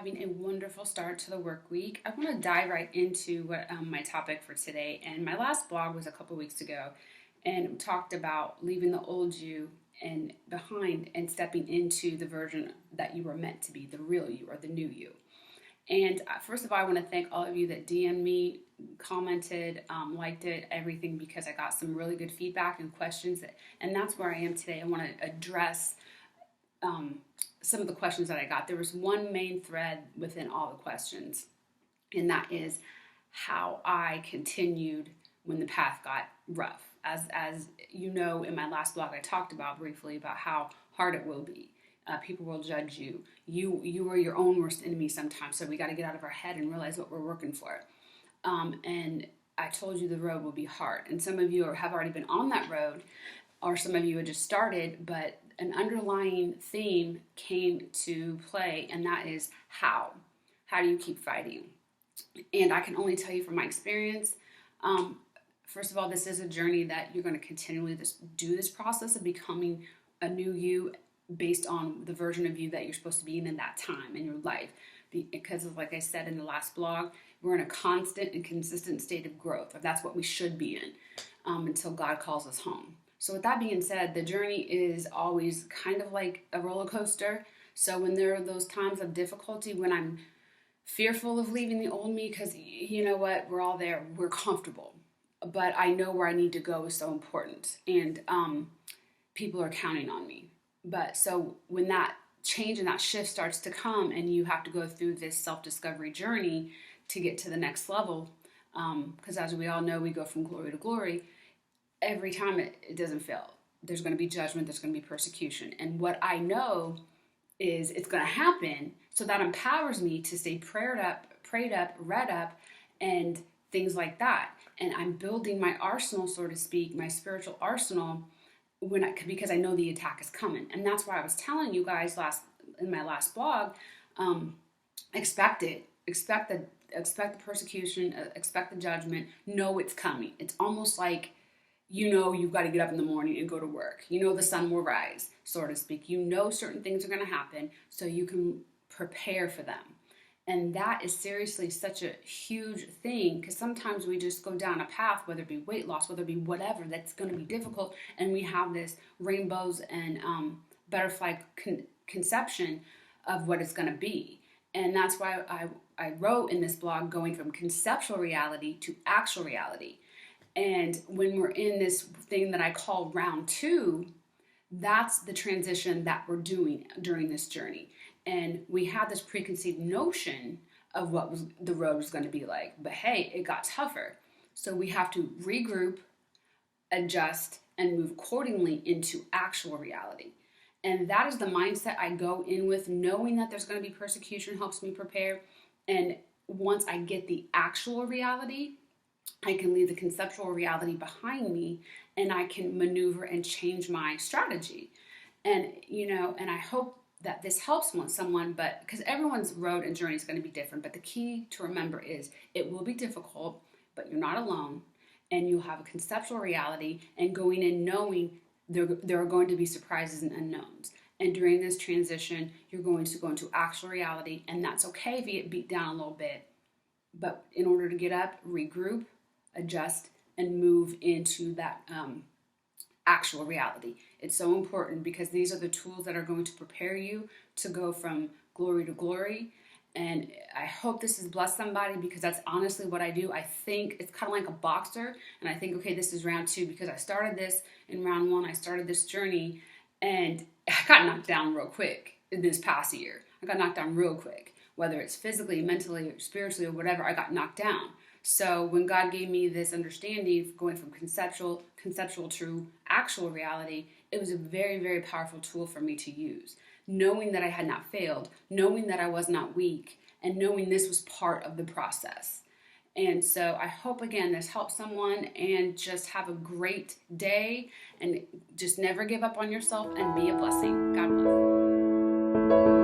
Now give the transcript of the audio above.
having a wonderful start to the work week. I want to dive right into what my topic for today. And my last blog was a couple weeks ago, and talked about leaving the old you and behind and stepping into the version that you were meant to be, the real you or the new you. And first of all, I want to thank all of you that DM'd me, commented, liked it, everything, because I got some really good feedback and questions. And that's where I am today. I want to address some of the questions that I got. There was one main thread within all the questions, and that is how I continued when the path got rough. As you know, in my last blog, I talked about briefly about how hard it will be. People will judge you. You are your own worst enemy sometimes, so we got to get out of our head and realize what we're working for. And I told you the road will be hard, and some of you have already been on that road, or some of you had just started, but an underlying theme came to play, and that is how. How do you keep fighting? And I can only tell you from my experience, first of all, this is a journey that you're going to continually do this process of becoming a new you based on the version of you that you're supposed to be in that time in your life. Because like I said in the last blog, we're in a constant and consistent state of growth, or that's what we should be in until God calls us home. So with that being said, the journey is always kind of like a roller coaster. So when there are those times of difficulty, when I'm fearful of leaving the old me, because you know what, we're all there, we're comfortable. But I know where I need to go is so important. And people are counting on me. But so when that change and that shift starts to come and you have to go through this self-discovery journey to get to the next level, because as we all know, we go from glory to glory, every time it doesn't fail. There's going to be judgment, there's going to be persecution. And what I know is it's going to happen, so that empowers me to stay prayed up, read up, and things like that. And I'm building my arsenal, so to speak, my spiritual arsenal, because I know the attack is coming. And that's why I was telling you guys in my last blog, expect it. Expect the persecution, expect the judgment, know it's coming. It's almost like, you've got to get up in the morning and go to work. The sun will rise, so to speak. Certain things are going to happen, so you can prepare for them. And that is seriously such a huge thing, because sometimes we just go down a path, whether it be weight loss, whether it be whatever, that's going to be difficult, and we have this rainbows and butterfly conception of what it's going to be. And that's why I wrote in this blog, going from conceptual reality to actual reality. And when we're in this thing that I call round 2, that's the transition that we're doing during this journey. And we have this preconceived notion of what the road was going to be like. But hey, it got tougher. So we have to regroup, adjust, and move accordingly into actual reality. And that is the mindset I go in with, knowing that there's going to be persecution helps me prepare. And once I get the actual reality, I can leave the conceptual reality behind me, and I can maneuver and change my strategy. And, and I hope that this helps someone, but because everyone's road and journey is going to be different. But the key to remember is it will be difficult, but you're not alone, and you'll have a conceptual reality, and going in knowing there are going to be surprises and unknowns. And during this transition, you're going to go into actual reality, and that's okay if you get beat down a little bit. But in order to get up, regroup, adjust, and move into that actual reality. It's so important, because these are the tools that are going to prepare you to go from glory to glory. And I hope this has blessed somebody, because that's honestly what I do. I think it's kind of like a boxer, and I think, okay, this is round 2, because I started this in round 1. I started this journey, and I got knocked down real quick in this past year. I got knocked down real quick, whether it's physically, mentally, or spiritually, or whatever. I got knocked down. So when God gave me this understanding, going from conceptual to actual reality, it was a very, very powerful tool for me to use. Knowing that I had not failed, knowing that I was not weak, and knowing this was part of the process. And so I hope, again, this helps someone, and just have a great day, and just never give up on yourself, and be a blessing. God bless.